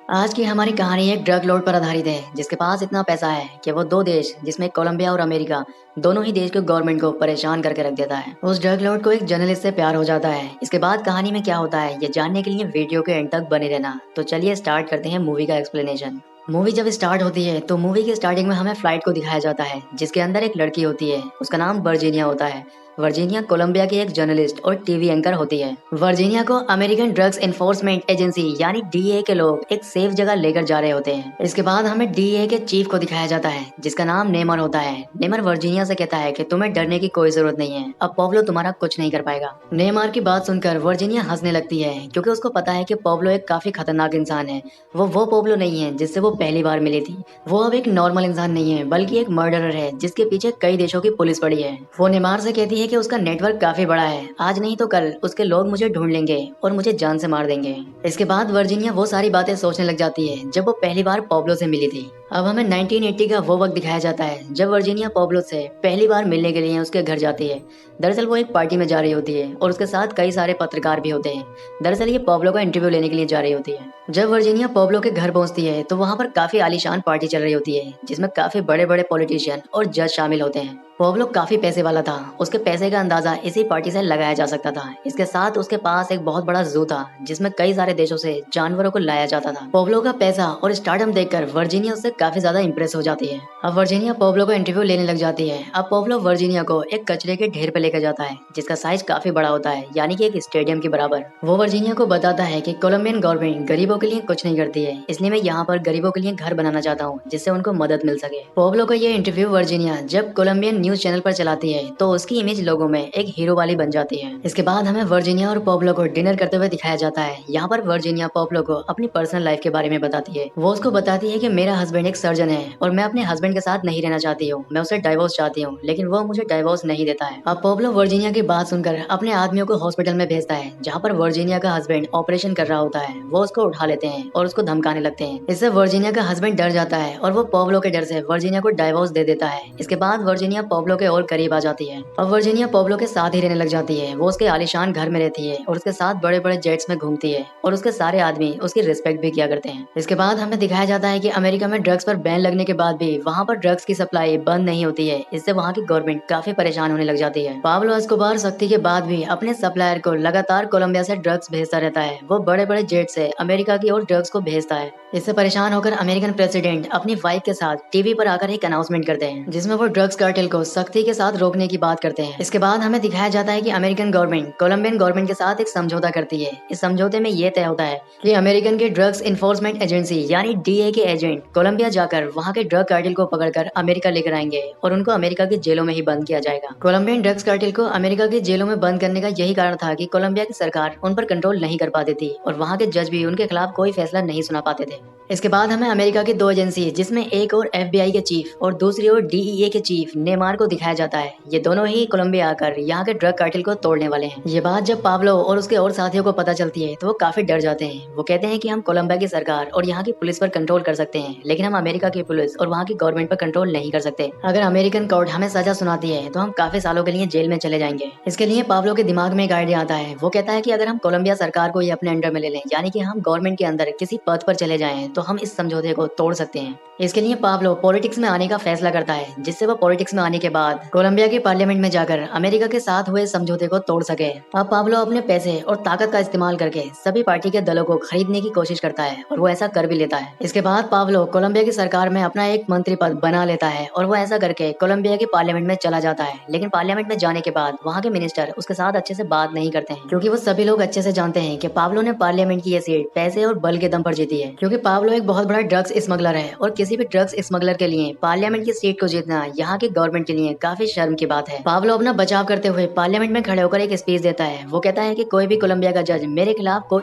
आज की हमारी कहानी एक ड्रग लॉर्ड पर आधारित है जिसके पास इतना पैसा है कि वो दो देश जिसमें कोलंबिया और अमेरिका दोनों ही देश के गवर्नमेंट को परेशान करके रख देता है। उस ड्रग लॉर्ड को एक जर्नलिस्ट से प्यार हो जाता है। इसके बाद कहानी में क्या होता है ये जानने के लिए वीडियो के एंड तक बने रहना। तो चलिए स्टार्ट करते हैं मूवी का एक्सप्लेनेशन। मूवी जब स्टार्ट होती है तो मूवी के स्टार्टिंग में हमें फ्लाइट को दिखाया जाता है जिसके अंदर एक लड़की होती है। उसका नाम वर्जीनिया होता है। वर्जीनिया कोलंबिया की एक जर्नलिस्ट और टीवी एंकर होती है। वर्जीनिया को अमेरिकन ड्रग्स एनफोर्समेंट एजेंसी यानी डीईए के लोग एक सेफ जगह लेकर जा रहे होते हैं। इसके बाद हमें डीईए के चीफ को दिखाया जाता है जिसका नाम नेमर होता है। नेमर वर्जीनिया से कहता है कि तुम्हें डरने की कोई जरूरत नहीं है, अब पॉब्लो तुम्हारा कुछ नहीं कर पाएगा। नेमर की बात सुनकर वर्जीनिया हंसने लगती है क्योंकि उसको पता है कि पॉब्लो एक काफी खतरनाक इंसान है। वो पॉब्लो नहीं है जिससे वो पहली बार मिली थी। वो अब एक नॉर्मल इंसान नहीं है बल्कि एक मर्डरर है जिसके पीछे कई देशों की पुलिस पड़ी है। वो नेमार से कहती है कि उसका नेटवर्क काफी बड़ा है, आज नहीं तो कल उसके लोग मुझे ढूंढ लेंगे और मुझे जान से मार देंगे। इसके बाद वर्जीनिया वो सारी बातें सोचने लग जाती है जब वो पहली बार पॉब्लो से मिली थी। अब हमें 1980 का वो वक्त दिखाया जाता है जब वर्जीनिया पॉब्लो से पहली बार मिलने के लिए उसके घर जाती है। दरअसल वो एक पार्टी में जा रही होती है और उसके साथ कई सारे पत्रकार भी होते हैं। दरअसल ये पॉब्लो का इंटरव्यू लेने के लिए जा रही होती है। जब वर्जीनिया पॉब्लो के घर पहुंचती है तो वहां पर काफी आलीशान पार्टी चल रही होती है जिसमें काफी बड़े बड़े पॉलिटिशियन और जज शामिल होते हैं। पॉब्लो काफी पैसे वाला था, उसके पैसे का अंदाजा इसी पार्टी से लगाया जा सकता था। इसके साथ उसके पास एक बहुत बड़ा जू था जिसमें कई सारे देशों से जानवरों को लाया जाता था। पॉब्लो का पैसा और स्टारडम देखकर वर्जीनिया उससे काफी ज्यादा इंप्रेस हो जाती है। अब वर्जीनिया पॉब्लो को इंटरव्यू लेने लग जाती है। अब पॉब्लो वर्जीनिया को एक कचरे के ढेर पे लेकर जाता है जिसका साइज काफी बड़ा होता है, यानी कि एक स्टेडियम के बराबर। वो वर्जीनिया को बताता है कि कोलंबियन गवर्नमेंट गरीबों के लिए कुछ नहीं करती है, इसलिए मैं यहाँ पर गरीबों के लिए घर बनाना चाहता हूँ जिससे उनको मदद मिल सके। पॉब्लो का ये इंटरव्यू वर्जीनिया जब कोलंबियन न्यूज चैनल पर चलाती है तो उसकी इमेज लोगों में एक हीरो वाली बन जाती है। इसके बाद हमें वर्जीनिया और पॉब्लो को डिनर करते हुए दिखाया जाता है। यहाँ पर वर्जीनिया पॉब्लो को अपनी पर्सनल लाइफ के बारे में बताती है। वो उसको बताती है कि मेरा हस्बैंड एक सर्जन है और मैं अपने हस्बैंड के साथ नहीं रहना चाहती हूँ, मैं उसे डाइवोर्स चाहती हूँ, लेकिन वो मुझे डाइवोर्स नहीं देता है। अब पॉब्लो वर्जीनिया की बात सुनकर अपने आदमियों को हॉस्पिटल में भेजता है जहाँ पर वर्जीनिया का हस्बैंड ऑपरेशन कर रहा होता है। वो उसको उठा लेते हैं और उसको धमकाने लगते हैं। इससे वर्जीनिया का हस्बैंड डर जाता है और वो पॉब्लो के डर से वर्जीनिया को डाइवोर्स दे देता है। इसके बाद वर्जीनिया पॉब्लो के और करीब आ जाती है। अब वर्जीनिया पॉब्लो के साथ ही रहने लग जाती है। वो उसके आलीशान घर में रहती है और उसके साथ बड़े बड़े जेट्स में घूमती है और उसके सारे आदमी उसकी रिस्पेक्ट भी किया करते हैं। इसके बाद हमें दिखाया जाता है कि अमेरिका में ड्रग्स पर बैन लगने के बाद भी वहाँ पर ड्रग्स की सप्लाई बंद नहीं होती है। इससे वहाँ की गवर्नमेंट काफी परेशान होने लग जाती है। पाब्लो एस्कोबार सख्ती के बाद भी अपने सप्लायर को लगातार कोलंबिया से ड्रग्स भेजता रहता है। वो बड़े बड़े जेट से अमेरिका की ओर ड्रग्स को भेजता है। इससे परेशान होकर अमेरिकन प्रेसिडेंट अपनी वाइफ के साथ टीवी पर आकर एक अनाउंसमेंट करते हैं जिसमें वो ड्रग्स कार्टेल को सख्ती के साथ रोकने की बात करते हैं। इसके बाद हमें दिखाया जाता है कि अमेरिकन गवर्नमेंट कोलंबियन गवर्नमेंट के साथ एक समझौता करती है। इस समझौते में ये तय होता है कि अमेरिकन के ड्रग्स इन्फोर्समेंट एजेंसी यानी डीए के एजेंट कोलंबिया जाकर वहाँ के ड्रग कार्टेल को पकड़कर अमेरिका लेकर आएंगे और उनको अमेरिका की जेलों में ही बंद किया जाएगा। कोलंबियन ड्रग्स कार्टेल को अमेरिका की जेलों में बंद करने का यही कारण था कि कोलंबिया की सरकार उन पर कंट्रोल नहीं कर पाती थी और वहाँ के जज भी उनके खिलाफ कोई फैसला नहीं सुना पाते थे। इसके बाद हमें अमेरिका की दो एजेंसी जिसमें एक और एफबीआई के चीफ और दूसरी ओर डीईए के चीफ नेमार को दिखाया जाता है। ये दोनों ही कोलंबिया आकर यहाँ के ड्रग कार्टेल को तोड़ने वाले हैं। ये बात जब पाब्लो और उसके और साथियों को पता चलती है तो वो काफी डर जाते हैं। वो कहते हैं कि हम कोलंबिया की सरकार और यहाँ की पुलिस पर कंट्रोल कर सकते हैं, लेकिन हम अमेरिका की पुलिस और वहाँ की गवर्नमेंट पर कंट्रोल नहीं कर सकते। अगर अमेरिकन कोर्ट हमें सजा सुनाती है तो हम काफी सालों के लिए जेल में चले जाएंगे। इसके लिए पाब्लो के दिमाग में एक आइडिया आता है। वो कहता है कि अगर हम कोलंबिया सरकार को ये अपने अंडर में ले लें, यानी कि हम गवर्नमेंट के अंदर किसी पद पर चले जाएं, तो हम इस समझौते को तोड़ सकते हैं। इसके लिए पाब्लो पॉलिटिक्स में आने का फैसला करता है जिससे वो पॉलिटिक्स में आने के बाद कोलंबिया के पार्लियामेंट में जाकर अमेरिका के साथ हुए समझौते को तोड़ सके। अब पाब्लो अपने पैसे और ताकत का इस्तेमाल करके सभी पार्टी के दलों को खरीदने की कोशिश करता है और वो ऐसा कर भी लेता है। इसके बाद पाब्लो कोलंबिया की सरकार में अपना एक मंत्री पद बना लेता है और वो ऐसा करके कोलंबिया के पार्लियामेंट में चला जाता है। लेकिन पार्लियामेंट में जाने के बाद वहाँ के मिनिस्टर उसके साथ अच्छे से बात नहीं करते हैं क्योंकि वो सभी लोग अच्छे से जानते हैं कि पाब्लो ने पार्लियामेंट की ये सीट पैसे और बल के दम पर जीती है। क्योंकि पाब्लो एक बहुत बड़ा ड्रग्स स्मगलर है और किसी भी ड्रग्स स्मगलर के लिए पार्लियामेंट की सीट को जीतना यहाँ की गवर्नमेंट के लिए काफी शर्म की बात है। पाब्लो अपना बचाव करते हुए पार्लियामेंट में खड़े होकर एक स्पीच देता है। वो कहता है कि कोई भी कोलंबिया का जज मेरे खिलाफ कोई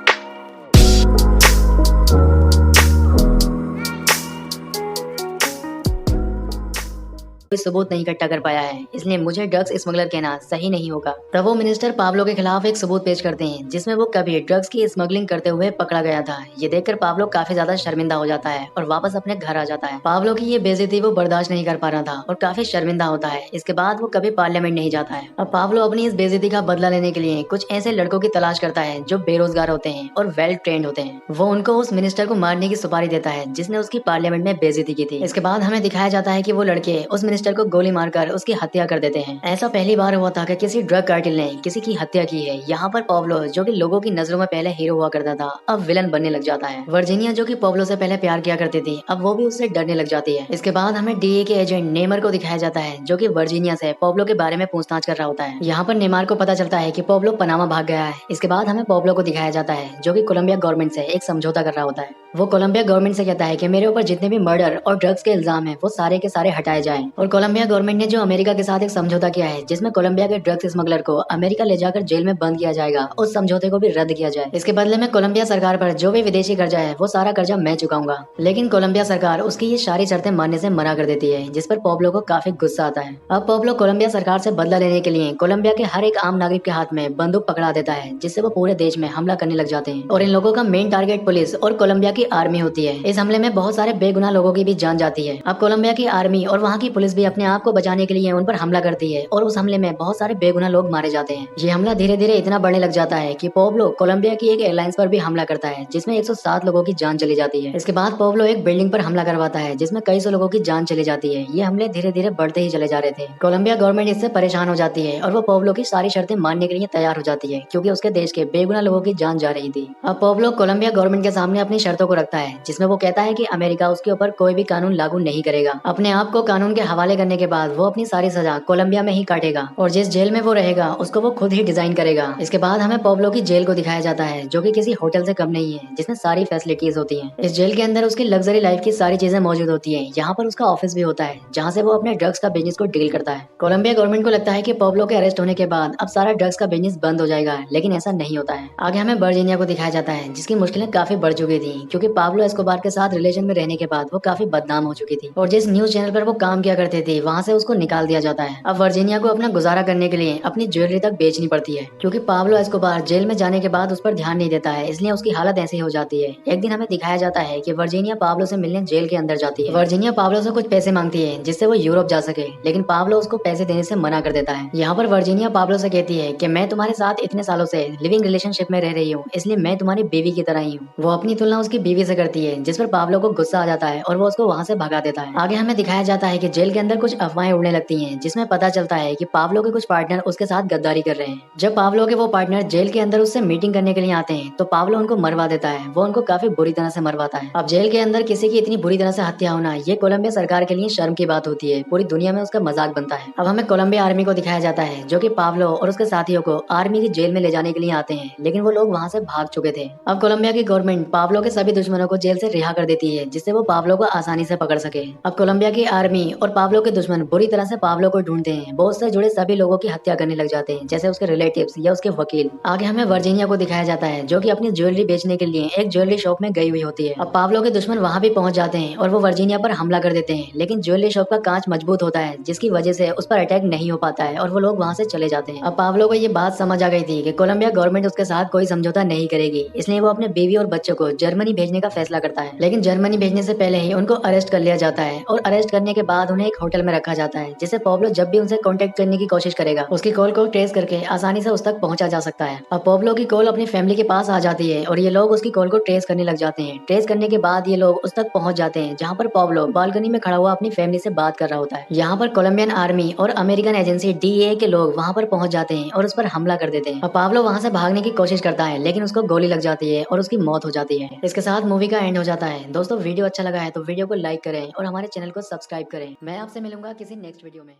कोई सबूत नहीं इकट्ठा कर पाया है, इसलिए मुझे ड्रग्स स्मगलर कहना सही नहीं होगा। तब वो मिनिस्टर पाब्लो के खिलाफ एक सबूत पेश करते हैं जिसमें वो कभी ड्रग्स की स्मगलिंग करते हुए पकड़ा गया था। ये देखकर पाब्लो काफी ज्यादा शर्मिंदा हो जाता है और वापस अपने घर आ जाता है। पाब्लो की ये बेइज्जती वो बर्दाश्त नहीं कर पा रहा था और काफी शर्मिंदा होता है। इसके बाद वो कभी पार्लियामेंट नहीं जाता है। अब पाब्लो अपनी इस बेइज्जती का बदला लेने के लिए कुछ ऐसे लड़कों की तलाश करता है जो बेरोजगार होते हैं और वेल ट्रेंड होते हैं। वो उनको उस मिनिस्टर को मारने की सुपारी देता है जिसने उसकी पार्लियामेंट में बेइज्जती की थी। इसके बाद हमें दिखाया जाता है कि वो लड़के उस मिनिस्टर को गोली मारकर उसकी हत्या कर देते हैं। ऐसा पहली बार हुआ था कि किसी ड्रग कार्टेल ने किसी की हत्या की है। यहाँ पर पाब्लो जो कि लोगों की नजरों में पहले हीरो हुआ करता था अब विलन बनने लग जाता है। वर्जीनिया जो कि पाब्लो से पहले प्यार किया करती थी अब वो भी उससे डरने लग जाती है। इसके बाद हमें डीए के एजेंट नेमर को दिखाया जाता है जो कि वर्जीनिया से पाब्लो के बारे में पूछताछ कर रहा होता है। यहाँ पर नेमार को पता चलता है कि पाब्लो पनामा भाग गया है। इसके बाद हमें पाब्लो को दिखाया जाता है जो कि कोलंबिया गवर्नमेंट से एक समझौता कर रहा होता है। वो कोलंबिया गवर्नमेंट से कहता है कि मेरे ऊपर जितने भी मर्डर और ड्रग्स के इल्जाम है वो सारे के सारे हटाए जाएं। और कोलंबिया गवर्नमेंट ने जो अमेरिका के साथ एक समझौता किया है जिसमें कोलंबिया के ड्रग्स स्मगलर को अमेरिका ले जाकर जेल में बंद किया जाएगा, उस समझौते को भी रद्द किया जाए। इसके बदले में कोलंबिया सरकार पर जो भी विदेशी कर्जा है वो सारा कर्जा मैं चुकाऊंगा। लेकिन कोलंबिया सरकार उसकी ये सारी शर्तें मानने से मना कर देती है जिस पर पाब्लो को काफी गुस्सा आता है। अब पाब्लो कोलंबिया सरकार से बदला लेने के लिए कोलंबिया के हर एक आम नागरिक के हाथ में बंदूक पकड़ा देता है जिससे वो पूरे देश में हमला करने लग जाते हैं। और इन लोगों का मेन टारगेट पुलिस और कोलंबिया की आर्मी होती है। इस हमले में बहुत सारे बेगुनाह लोगों की भी जान जाती है। अब कोलंबिया की आर्मी और वहाँ की पुलिस भी अपने आप को बचाने के लिए उन पर हमला करती है और उस हमले में बहुत सारे बेगुनाह लोग मारे जाते हैं। ये हमला धीरे धीरे इतना बढ़ने लग जाता है कि पाब्लो कोलंबिया की एक एयरलाइंस पर भी हमला करता है जिसमें 107 लोगों की जान चली जाती है। इसके बाद पाब्लो एक बिल्डिंग पर हमला करवाता है जिसमें कई सौ लोगों की जान चली जाती है। ये हमले धीरे धीरे बढ़ते ही चले जा रहे थे। कोलंबिया गवर्नमेंट इससे परेशान हो जाती है और वो पाब्लो की सारी शर्तें मानने के लिए तैयार हो जाती है क्योंकि उसके देश के बेगुनाह लोगों की जान जा रही थी। अब पाब्लो कोलंबिया गवर्नमेंट के सामने अपनी शर्तों को रखता है जिसमें वो कहता है कि अमेरिका उसके ऊपर कोई भी कानून लागू नहीं करेगा। अपने आप को कानून के हवाले करने के बाद वो अपनी सारी सजा कोलंबिया में ही काटेगा और जिस जेल में वो रहेगा उसको वो खुद ही डिजाइन करेगा। इसके बाद हमें पाब्लो की जेल को दिखाया जाता है जो कि किसी होटल से कम नहीं है जिसमें सारी फैसिलिटीज होती हैं। इस जेल के अंदर उसकी लग्जरी लाइफ की सारी चीजें मौजूद होती हैं। यहाँ पर उसका ऑफिस भी होता है जहाँ से वो अपने ड्रग्स का बिजनेस को डील करता है। कोलंबिया गवर्नमेंट को लगता है कि पाब्लो के अरेस्ट होने के बाद अब सारा ड्रग्स का बिजनेस बंद हो जाएगा, लेकिन ऐसा नहीं होता है। आगे हमें वर्जीनिया को दिखाया जाता है जिसकी मुश्किलें काफी बढ़ चुकी थी क्योंकि पाब्लो एस्कोबार के साथ रिलेशन में रहने के बाद वो काफी बदनाम हो चुकी थी और जिस न्यूज चैनल पर वो काम किया करते थे वहाँ से उसको निकाल दिया जाता है। अब वर्जीनिया को अपना गुजारा करने के लिए अपनी ज्वेलरी तक बेचनी पड़ती है क्योंकि पाब्लो एस्कोबार जेल में जाने के बाद उस पर ध्यान नहीं देता है, इसलिए उसकी हालत ऐसी हो जाती है। एक दिन हमें दिखाया जाता है कि वर्जीनिया पाब्लो से मिलने जेल के अंदर जाती है। वर्जीनिया पाब्लो से कुछ पैसे मांगती है जिससे वो यूरोप जा सके, लेकिन पाब्लो उसको पैसे देने से मना कर देता है। यहाँ पर वर्जीनिया पाब्लो से कहती है कि मैं तुम्हारे साथ इतने सालों से लिविंग रिलेशनशिप में रह रही हूँ, इसलिए मैं तुम्हारी बीवी की तरह ही हूँ। वो अपनी तुलना उसकी बीवी से करती है जिस पर पाब्लो को गुस्सा आ जाता है और वो उसको वहाँ से भगा देता है। आगे हमें दिखाया जाता है कि जेल के अंदर कुछ अफवाहें उड़ने लगती हैं जिसमें पता चलता है कि पाब्लो के कुछ पार्टनर उसके साथ गद्दारी कर रहे हैं। जब पाब्लो के वो पार्टनर जेल के अंदर उससे मीटिंग करने के लिए आते हैं तो पाब्लो उनको मरवा देता है। वो उनको काफी बुरी तरह से मरवाता है। अब जेल के अंदर किसी की इतनी बुरी तरह से हत्या होना ये कोलंबिया सरकार के लिए शर्म की बात होती है, पूरी दुनिया में उसका मजाक बनता है। अब हमें कोलंबिया आर्मी को दिखाया जाता है जो कि पाब्लो और उसके साथियों को आर्मी की जेल में ले जाने के लिए आते हैं, लेकिन वो लोग वहाँ से भाग चुके थे। अब कोलंबिया की गवर्नमेंट पाब्लो के सभी दुश्मनों को जेल से रिहा कर देती है जिससे वो पाब्लो को आसानी से पकड़ सके। अब कोलंबिया की आर्मी और पाब्लो के दुश्मन बुरी तरह से पाब्लो को ढूंढते हैं। वो उससे जुड़े सभी लोगों की हत्या करने लग जाते हैं जैसे उसके रिलेटिव्स या उसके वकील। आगे हमें वर्जीनिया को दिखाया जाता है जो कि अपनी ज्वेलरी बेचने के लिए एक ज्वेलरी शॉप में गई हुई होती है। अब पाब्लो के दुश्मन वहाँ भी पहुंच जाते हैं और वो वर्जीनिया पर हमला कर देते हैं, लेकिन ज्वेलरी शॉप का कांच मजबूत होता है जिसकी वजह से उस पर अटैक नहीं हो पाता है और वो लोग वहाँ से चले जाते हैं। अब पाब्लो को ये बात समझ आ गई थी कि कोलंबिया गवर्नमेंट उसके साथ कोई समझौता नहीं करेगी, इसलिए वो अपने बीवी और बच्चों को जर्मनी भेजने का फैसला करता है। लेकिन जर्मनी भेजने से पहले ही उनको अरेस्ट कर लिया जाता है और अरेस्ट करने के बाद उन्हें एक होटल में रखा जाता है जिससे पाब्लो जब भी उनसे कांटेक्ट करने की कोशिश करेगा उसकी कॉल को ट्रेस करके आसानी से उस तक पहुंचा जा सकता है। अब पाब्लो की कॉल अपनी फैमिली के पास आ जाती है और ये लोग उसकी कॉल को ट्रेस करने लग जाते हैं। ट्रेस करने के बाद ये लोग उस तक पहुंच जाते हैं जहाँ पर पाब्लो बालकनी में खड़ा हुआ अपनी फैमिली से बात कर रहा होता है। यहाँ पर कोलंबियन आर्मी और अमेरिकन एजेंसी डीए के लोग वहाँ पर पहुंच जाते हैं और उस पर हमला कर देते हैं। अब पाब्लो वहाँ से भागने की कोशिश करता है लेकिन उसको गोली लग जाती है और उसकी मौत हो जाती है। इसके साथ मूवी का एंड हो जाता है। दोस्तों वीडियो अच्छा लगा है तो वीडियो को लाइक करें और हमारे चैनल को सब्सक्राइब करें। मैं आपसे मिलूंगा किसी नेक्स्ट वीडियो में।